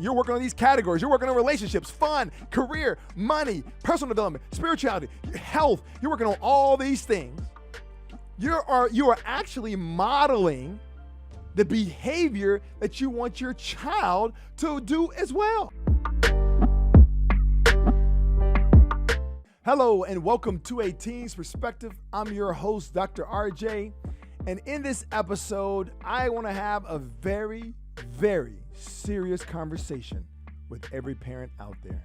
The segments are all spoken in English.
You're working on these categories. You're working on relationships, fun, career, money, personal development, spirituality, health. You're working on all these things. You are actually modeling the behavior that you want your child to do as well. Hello and welcome to A Teen's Perspective. I'm your host, Dr. RJ. And in this episode, I want to have a very serious conversation with every parent out there.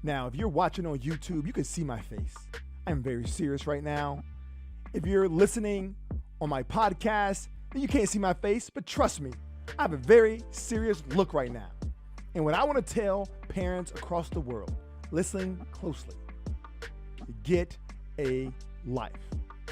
Now, if you're watching on YouTube, you can see my face. I'm very serious right now. If you're listening on my podcast, then you can't see my face, but trust me, I have a very serious look right now. And what I want to tell parents across the world, listening closely, get a life.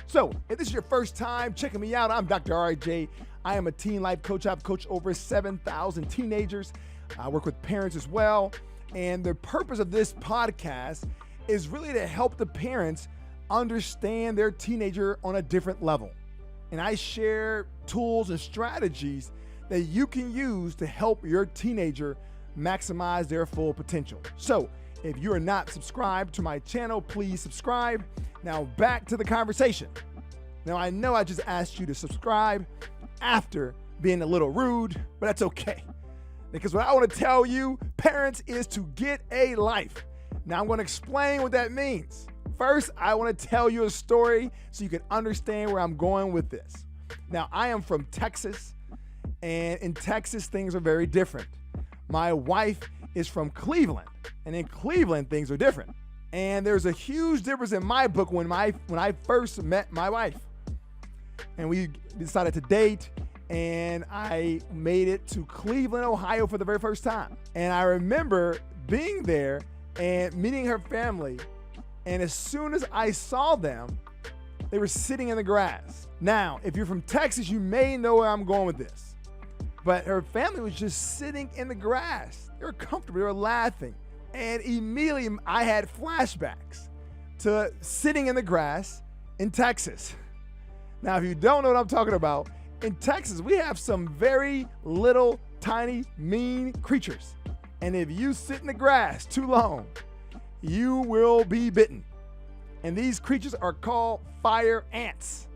So, if this is your first time checking me out, I'm Dr. RJ. I am a teen life coach. I've coached over 7,000 teenagers. I work with parents as well. And the purpose of this podcast is really to help the parents understand their teenager on a different level. And I share tools and strategies that you can use to help your teenager maximize their full potential. So, if you are not subscribed to my channel, please subscribe. Now back to the conversation. Now I know I just asked you to subscribe after being a little rude, but that's okay. Because what I want to tell you, parents, is to get a life. Now I'm going to explain what that means. First, I want to tell you a story so you can understand where I'm going with this. Now I am from Texas, and in Texas things are very different. My wife is from Cleveland, and in Cleveland things are different. And there's a huge difference in my book when I first met my wife. And we decided to date, and I made it to Cleveland, Ohio for the very first time. And I remember being there and meeting her family, and as soon as I saw them, they were sitting in the grass. Now, if you're from Texas, you may know where I'm going with this. But her family was just sitting in the grass. They were comfortable, they were laughing. And immediately I had flashbacks to sitting in the grass in Texas. Now, if you don't know what I'm talking about, in Texas, we have some very little, tiny, mean creatures. And if you sit in the grass too long, you will be bitten. And these creatures are called fire ants.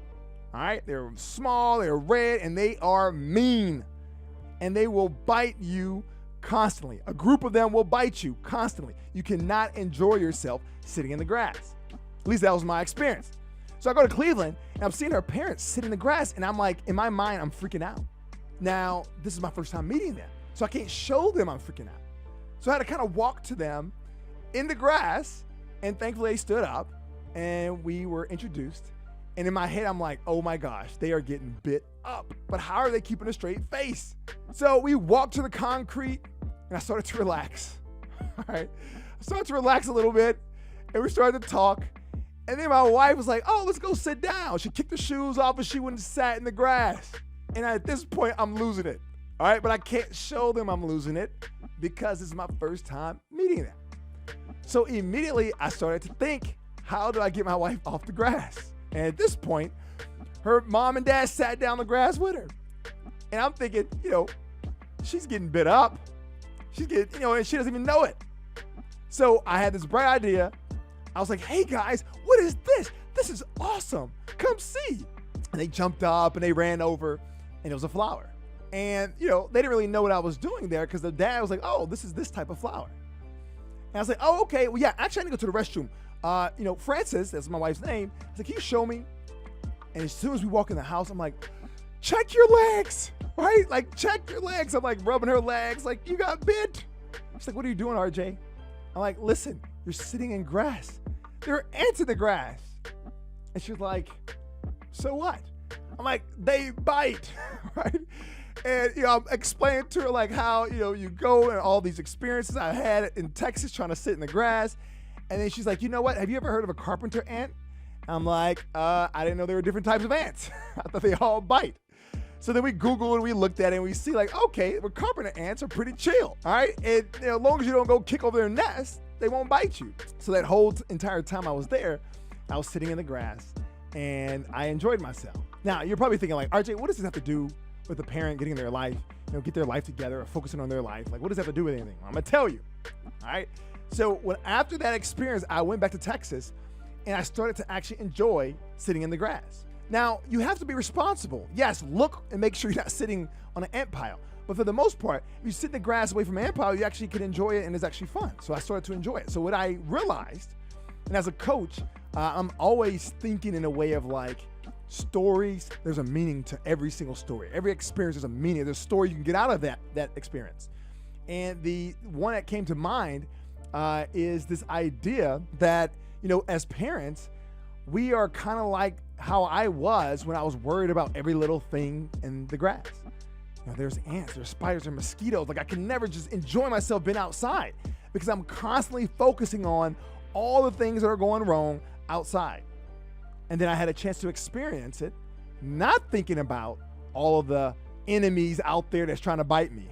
All right, they're small, they're red, and they are mean. And they will bite you constantly. A group of them will bite you constantly. You cannot enjoy yourself sitting in the grass. At least that was my experience. So I go to Cleveland, and I'm seeing her parents sit in the grass, and I'm like, in my mind, I'm freaking out. Now, this is my first time meeting them, so I can't show them I'm freaking out. So I had to kind of walk to them in the grass, and thankfully they stood up, and we were introduced. And in my head, I'm like, oh my gosh, they are getting bit up. But how are they keeping a straight face? So we walked to the concrete, and I started to relax. All right. I started to relax a little bit, and we started to talk. And then my wife was like, oh, let's go sit down. She kicked the shoes off, and she went and sat in the grass. And at this point, I'm losing it. All right. But I can't show them I'm losing it because it's my first time meeting them. So immediately, I started to think, how do I get my wife off the grass? And at this point, her mom and dad sat down the grass with her. And I'm thinking, she's getting bit up. She's getting, and she doesn't even know it. So I had this bright idea. I was like, hey guys, what is this? This is awesome. Come see. And they jumped up and they ran over, and it was a flower. And, they didn't really know what I was doing there because the dad was like, oh, this is this type of flower. And I was like, oh, okay. Well, yeah, actually I need to go to the restroom. Francis, that's my wife's name. I was like, can you show me? And as soon as we walk in the house, I'm like, check your legs, right? Like, check your legs. I'm like rubbing her legs, like, you got bit. She's like, what are you doing, RJ? I'm like, listen, you're sitting in grass. There are ants in the grass. And she's like, so what? I'm like, they bite, right? And, I'm explaining to her, like, how, you go and all these experiences I had in Texas trying to sit in the grass. And then she's like, you know what? Have you ever heard of a carpenter ant? I'm like, I didn't know there were different types of ants. I thought they all bite. So then we Googled and we looked at it and we see like, okay, the carpenter ants are pretty chill. All right. And as long as you don't go kick over their nest, they won't bite you. So that whole entire time I was there, I was sitting in the grass and I enjoyed myself. Now you're probably thinking like, RJ, what does this have to do with a parent getting their life? get their life together or focusing on their life. Like, what does that have to do with anything? I'm gonna tell you. All right. So after that experience, I went back to Texas and I started to actually enjoy sitting in the grass. Now, you have to be responsible. Yes, look and make sure you're not sitting on an ant pile. But for the most part, if you sit in the grass away from an ant pile, you actually can enjoy it and it's actually fun. So I started to enjoy it. So what I realized, and as a coach, I'm always thinking in a way of like stories. There's a meaning to every single story. Every experience, there's a meaning. There's a story you can get out of that experience. And the one that came to mind is this idea that, as parents, we are kind of like how I was when I was worried about every little thing in the grass. There's ants, there's spiders, there's mosquitoes. Like, I can never just enjoy myself being outside because I'm constantly focusing on all the things that are going wrong outside. And then I had a chance to experience it, not thinking about all of the enemies out there that's trying to bite me.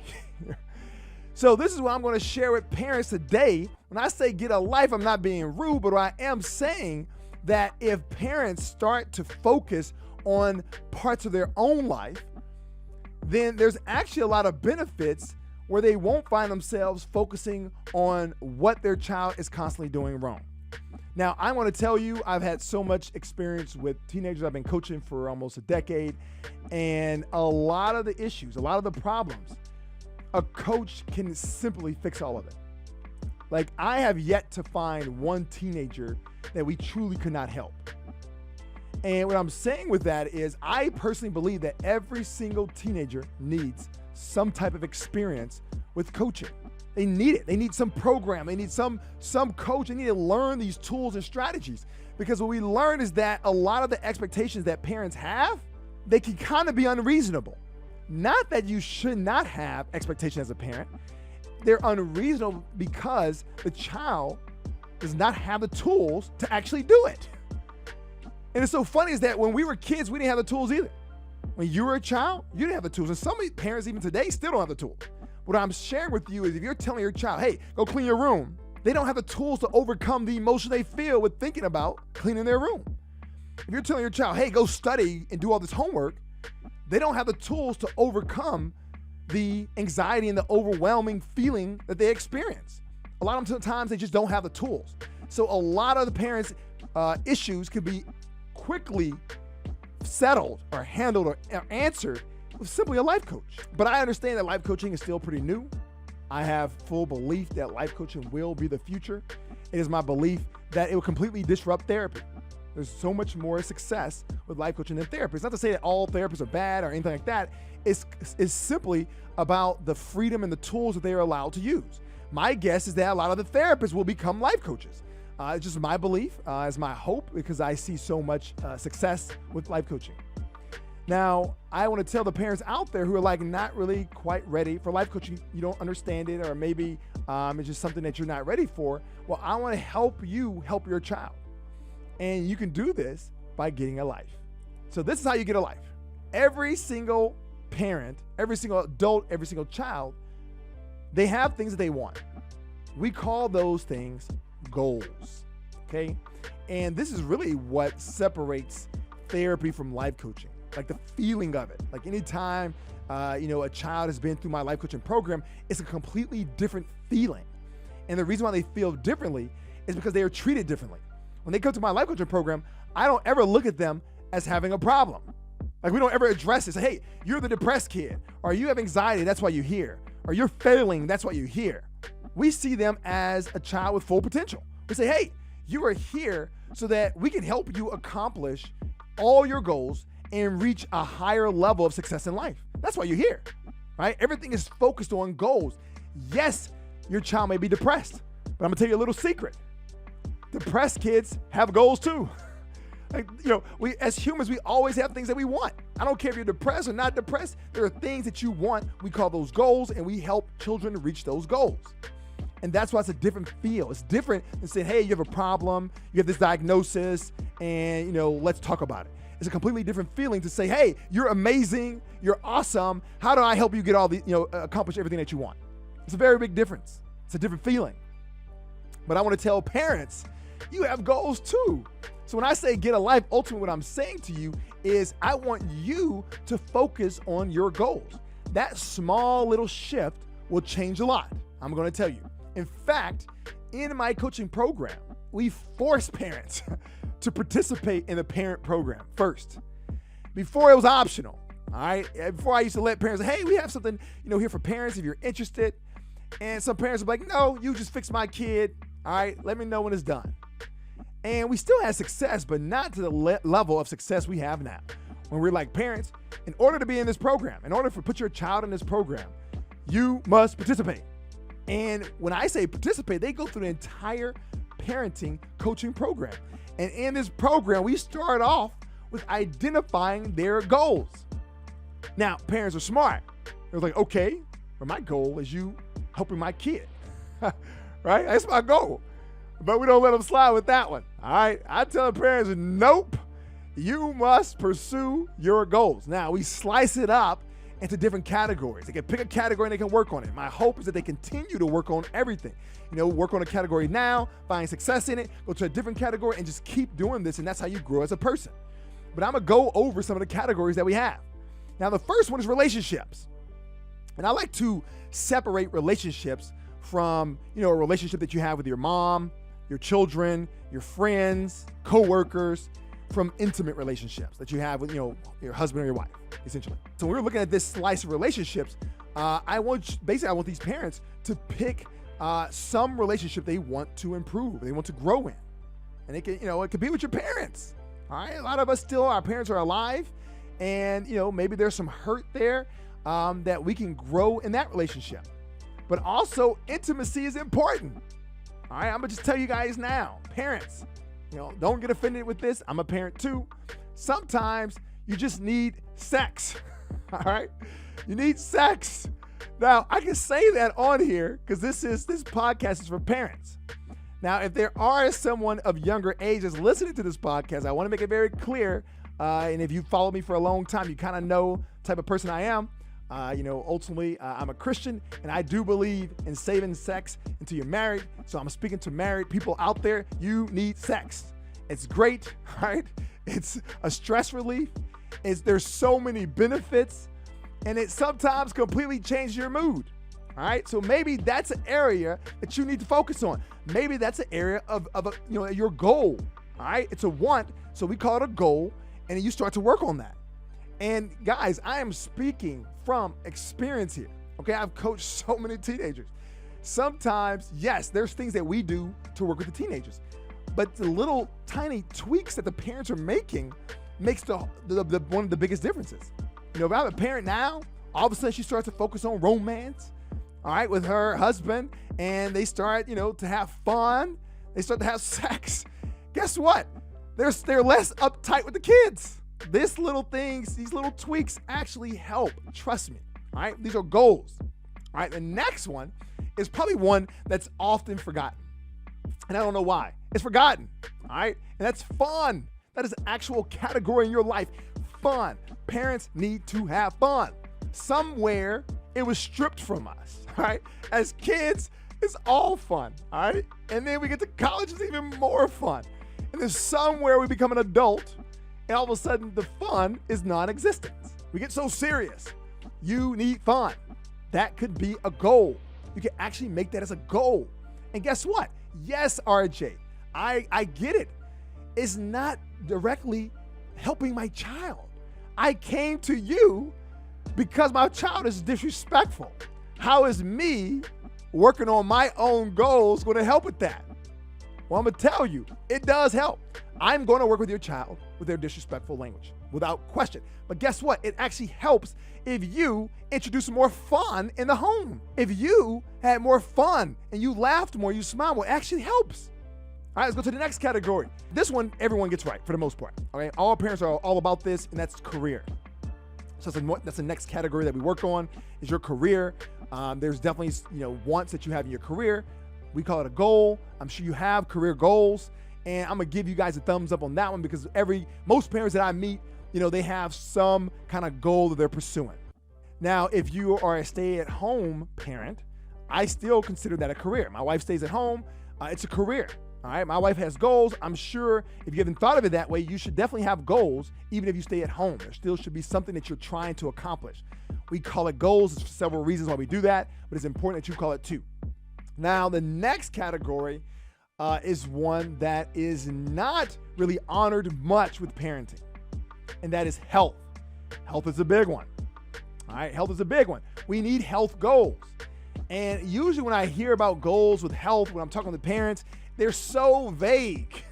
So this is what I'm going to share with parents today. When I say get a life, I'm not being rude, but I am saying that if parents start to focus on parts of their own life, then there's actually a lot of benefits where they won't find themselves focusing on what their child is constantly doing wrong. Now, I want to tell you, I've had so much experience with teenagers. I've been coaching for almost a decade, and a lot of the issues, a lot of the problems, a coach can simply fix all of it. Like, I have yet to find one teenager that we truly could not help. And what I'm saying with that is I personally believe that every single teenager needs some type of experience with coaching. They need it. They need some program. They need some coach. They need to learn these tools and strategies, because what we learn is that a lot of the expectations that parents have, they can kind of be unreasonable. Not that you should not have expectations as a parent. They're unreasonable because the child does not have the tools to actually do it. And it's so funny is that when we were kids, we didn't have the tools either. When you were a child, you didn't have the tools. And some parents even today still don't have the tools. What I'm sharing with you is if you're telling your child, hey, go clean your room, they don't have the tools to overcome the emotion they feel with thinking about cleaning their room. If you're telling your child, hey, go study and do all this homework, they don't have the tools to overcome the anxiety and the overwhelming feeling that they experience. A lot of times they just don't have the tools. So a lot of the parents' issues could be quickly settled or handled or answered with simply a life coach. But I understand that life coaching is still pretty new. I have full belief that life coaching will be the future. It is my belief that it will completely disrupt therapy. There's so much more success with life coaching than therapy. It's not to say that all therapists are bad or anything like that. It's simply about the freedom and the tools that they are allowed to use. My guess is that a lot of the therapists will become life coaches. It's just my belief, it's my hope, because I see so much success with life coaching. Now, I want to tell the parents out there who are like not really quite ready for life coaching, you don't understand it, or maybe it's just something that you're not ready for. Well, I want to help you help your child. And you can do this by getting a life. So this is how you get a life. Every single parent, every single adult, every single child, they have things that they want. We call those things goals, okay? And this is really what separates therapy from life coaching, like the feeling of it. Like anytime, a child has been through my life coaching program, it's a completely different feeling. And the reason why they feel differently is because they are treated differently. When they come to my life coaching program, I don't ever look at them as having a problem. Like, we don't ever address it. Say, hey, you're the depressed kid, or you have anxiety, that's why you're here, or you're failing, that's why you're here. We see them as a child with full potential. We say, hey, you are here so that we can help you accomplish all your goals and reach a higher level of success in life. That's why you're here, right? Everything is focused on goals. Yes, your child may be depressed, but I'm gonna tell you a little secret. Depressed kids have goals too. Like, we as humans, we always have things that we want. I don't care if you're depressed or not depressed. There are things that you want. We call those goals, and we help children reach those goals. And that's why it's a different feel. It's different than saying, hey, you have a problem, you have this diagnosis, and let's talk about it. It's a completely different feeling to say, hey, you're amazing, you're awesome. How do I help you get all the, accomplish everything that you want? It's a very big difference. It's a different feeling. But I want to tell parents, you have goals too. So when I say get a life, ultimately what I'm saying to you is I want you to focus on your goals. that small little shift will change a lot. I'm going to tell you. In fact, in my coaching program, we force parents to participate in the parent program first. Before it was optional, all right? Before I used to let parents say, hey, we have something, here for parents if you're interested. And some parents would be like, no, you just fix my kid. All right, let me know when it's done. And we still had success, but not to the level of success we have now. When we're like, parents, in order to be in this program, in order to put your child in this program, you must participate. And when I say participate, they go through the entire parenting coaching program. And in this program, we start off with identifying their goals. Now, parents are smart. They're like, okay, well, my goal is you helping my kid, right? That's my goal. But we don't let them slide with that one, all right? I tell the parents, nope, you must pursue your goals. Now, we slice it up into different categories. They can pick a category and they can work on it. My hope is that they continue to work on everything. Work on a category now, find success in it, go to a different category, and just keep doing this, and that's how you grow as a person. But I'm gonna go over some of the categories that we have. Now, the first one is relationships. And I like to separate relationships from, a relationship that you have with your mom, your children, your friends, coworkers, from intimate relationships that you have with, your husband or your wife, essentially. So when we're looking at this slice of relationships, I want these parents to pick some relationship they want to improve, they want to grow in. And it can, it could be with your parents. All right. A lot of us our parents are alive, and, maybe there's some hurt there that we can grow in that relationship. But also, intimacy is important. All right. I'm going to just tell you guys now, parents, don't get offended with this. I'm a parent too. Sometimes you just need sex. All right. You need sex. Now, I can say that on here because this podcast is for parents. Now, if there are someone of younger age that's listening to this podcast, I want to make it very clear. And if you followed me for a long time, you kind of know the type of person I am. Ultimately, I'm a Christian, and I do believe in saving sex until you're married. So I'm speaking to married people out there. You need sex. It's great, right? It's a stress relief. There's so many benefits, and it sometimes completely changes your mood. All right, so maybe that's an area that you need to focus on. Maybe that's an area of your goal. All right, it's a want, so we call it a goal, and then you start to work on that. And guys, I am speaking from experience here. Okay, I've coached so many teenagers. Sometimes, yes, there's things that we do to work with the teenagers, but the little tiny tweaks that the parents are making makes the one of the biggest differences. If I have a parent now, all of a sudden she starts to focus on romance, all right, with her husband, and they start, to have fun. They start to have sex. Guess what? They're less uptight with the kids. These little things, these little tweaks actually help. Trust me. All right. These are goals. All right. The next one is probably one that's often forgotten. And I don't know why. It's forgotten. All right. And that's fun. That is an actual category in your life. Fun. Parents need to have fun. Somewhere it was stripped from us. All right. As kids, it's all fun. All right. And then we get to college, it's even more fun. And then somewhere we become an adult, and all of a sudden the fun is non-existent. We get so serious. You need fun. That could be a goal. You can actually make that as a goal. And guess what? Yes, RJ, I get it. It's not directly helping my child. I came to you because my child is disrespectful. How is me working on my own goals going to help with that? Well, I'm going to tell you, it does help. I'm going to work with your child with their disrespectful language, without question. But guess what? It actually helps if you introduce more fun in the home. If you had more fun and you laughed more, you smiled more, it actually helps. All right, let's go to the next category. This one, everyone gets right for the most part. All right, all parents are all about this, and that's career. So that's the next category that we work on is your career. There's definitely wants that you have in your career. We call it a goal. I'm sure you have career goals, and I'm gonna give you guys a thumbs up on that one because most parents that I meet, they have some kind of goal that they're pursuing. Now, if you are a stay-at-home parent, I still consider that a career. My wife stays at home. It's a career. All right, my wife has goals. I'm sure if you haven't thought of it that way, you should definitely have goals, even if you stay at home. There still should be something that you're trying to accomplish. We call it goals. There's several reasons why we do that, but it's important that you call it too. Now, the next category is one that is not really honored much with parenting, and that is health. Health is a big one. All right, health is a big one. We need health goals. And usually when I hear about goals with health, when I'm talking to parents, they're so vague.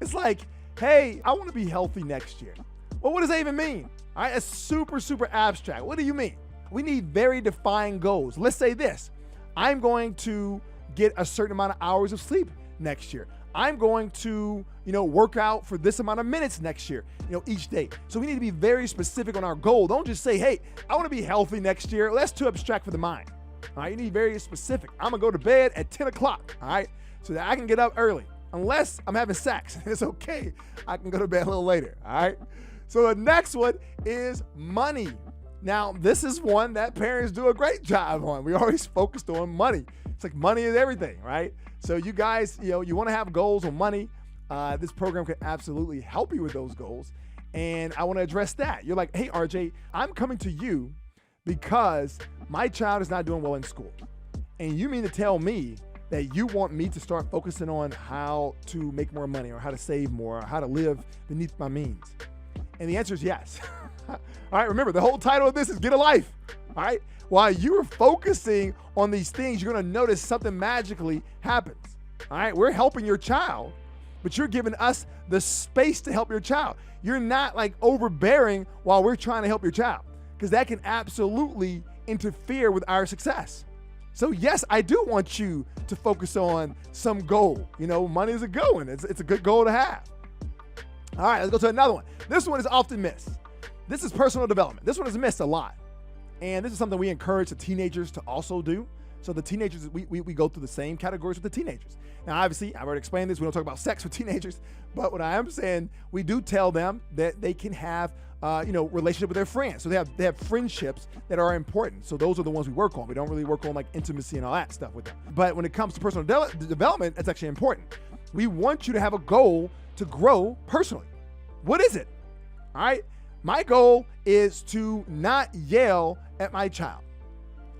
It's like, hey, I want to be healthy next year. Well, what does that even mean? All right, it's super, super abstract. What do you mean? We need very defined goals. Let's say this. I'm going to get a certain amount of hours of sleep next year. I'm going to, work out for this amount of minutes next year, each day. So we need to be very specific on our goal. Don't just say, hey, I want to be healthy next year. Well, that's too abstract for the mind. All right, you need very specific. I'm going to go to bed at 10 o'clock, all right, so that I can get up early. Unless I'm having sex, it's okay. I can go to bed a little later, all right? So the next one is money. Now, this is one that parents do a great job on. We always focused on money. It's like money is everything, right? So you guys, you want to have goals on money. This program can absolutely help you with those goals. And I want to address that. You're like, hey, RJ, I'm coming to you because my child is not doing well in school. And you mean to tell me that you want me to start focusing on how to make more money or how to save more or how to live beneath my means? And the answer is yes. All right, remember, the whole title of this is Get a Life. All right, while you're focusing on these things, you're going to notice something magically happens. All right, we're helping your child, but you're giving us the space to help your child. You're not like overbearing while we're trying to help your child, because that can absolutely interfere with our success. So yes, I do want you to focus on some goal. Money is a good one. It's a good goal to have. All right, let's go to another one. This one is often missed. This is personal development. This one is missed a lot. And this is something we encourage the teenagers to also do. So the teenagers, we go through the same categories with the teenagers. Now, obviously, I've already explained this. We don't talk about sex with teenagers. But what I am saying, we do tell them that they can have, relationship with their friends. So they have friendships that are important. So those are the ones we work on. We don't really work on like intimacy and all that stuff with them. But when it comes to personal development, that's actually important. We want you to have a goal to grow personally. What is it? All right. My goal is to not yell at my child.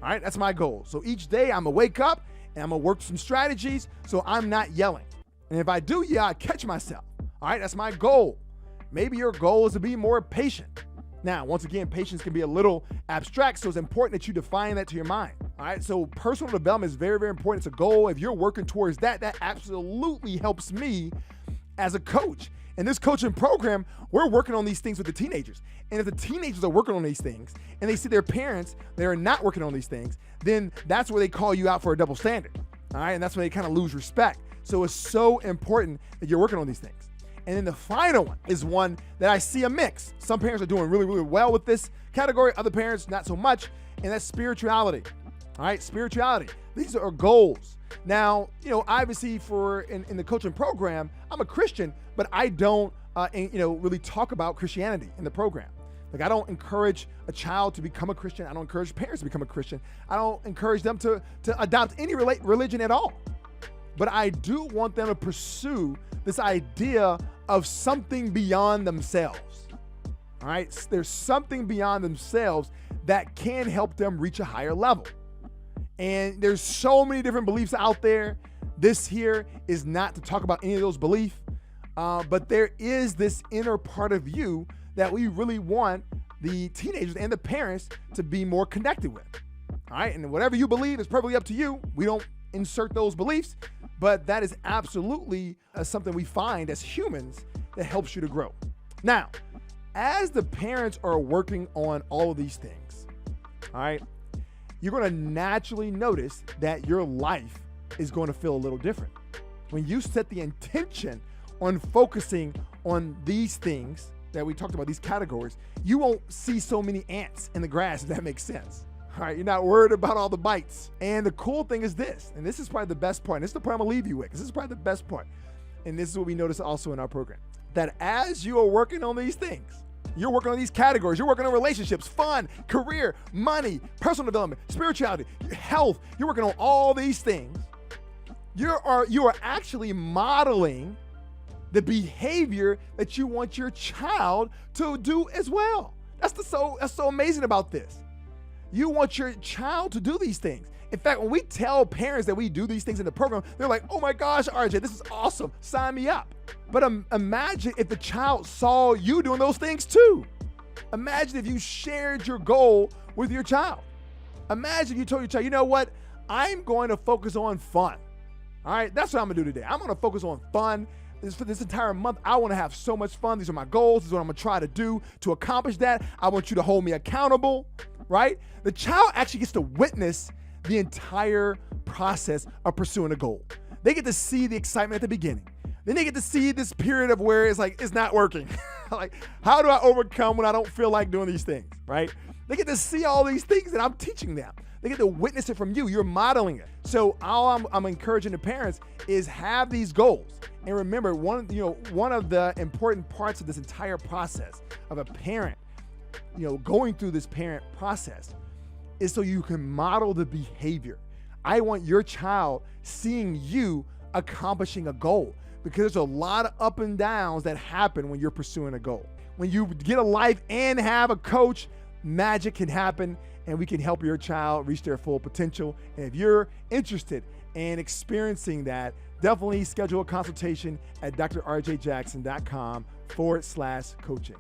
All right. That's my goal. So each day I'm going to wake up and I'm going to work some strategies so I'm not yelling. And if I do yell, I catch myself. All right. That's my goal. Maybe your goal is to be more patient. Now, once again, patience can be a little abstract, so it's important that you define that to your mind. All right, so personal development is very, very important. It's a goal. If you're working towards that, that absolutely helps me as a coach. In this coaching program, we're working on these things with the teenagers. And if the teenagers are working on these things and they see their parents, they are not working on these things, then that's where they call you out for a double standard. All right, and that's when they kind of lose respect. So it's so important that you're working on these things. And then the final one is one that I see a mix. Some parents are doing really, really well with this category. Other parents, not so much. And that's spirituality. All right, spirituality. These are goals. Now, obviously in the coaching program, I'm a Christian, but I don't, really talk about Christianity in the program. Like, I don't encourage a child to become a Christian. I don't encourage parents to become a Christian. I don't encourage them to adopt any religion at all. But I do want them to pursue this idea of something beyond themselves. All right, there's something beyond themselves that can help them reach a higher level. And there's so many different beliefs out there. This here is not to talk about any of those beliefs, but there is this inner part of you that we really want the teenagers and the parents to be more connected with. All right, and whatever you believe is perfectly up to you. We don't insert those beliefs, but that is absolutely something we find as humans that helps you to grow. Now, as the parents are working on all of these things, all right, you're going to naturally notice that your life is going to feel a little different. When you set the intention on focusing on these things that we talked about, these categories, you won't see so many ants in the grass, if that makes sense. All right, you're not worried about all the bites. And the cool thing is this, and this is probably the best part, and this is the part I'm gonna leave you with, because this is probably the best part. And this is what we notice also in our program, that as you are working on these things, you're working on these categories, you're working on relationships, fun, career, money, personal development, spirituality, health, you're working on all these things. You are actually modeling the behavior that you want your child to do as well. That's so amazing about this. You want your child to do these things. In fact, when we tell parents that we do these things in the program, they're like, oh my gosh, RJ, this is awesome. Sign me up. But imagine if the child saw you doing those things too. Imagine if you shared your goal with your child. Imagine you told your child, you know what? I'm going to focus on fun. All right, that's what I'm gonna do today. I'm gonna focus on fun. For this entire month, I wanna have so much fun. These are my goals. This is what I'm gonna try to do to accomplish that. I want you to hold me accountable, right? The child actually gets to witness the entire process of pursuing a goal. They get to see the excitement at the beginning. Then they get to see this period of where it's like, it's not working. Like, how do I overcome when I don't feel like doing these things, right? They get to see all these things that I'm teaching them. They get to witness it from you. You're modeling it. So all I'm encouraging the parents is have these goals. And remember, one of the important parts of this entire process of a parent, going through this parent process is so you can model the behavior. I want your child seeing you accomplishing a goal, because there's a lot of up and downs that happen when you're pursuing a goal. When you get a life and have a coach, magic can happen, and we can help your child reach their full potential. And if you're interested in experiencing that, definitely schedule a consultation at drrjjackson.com/coaching.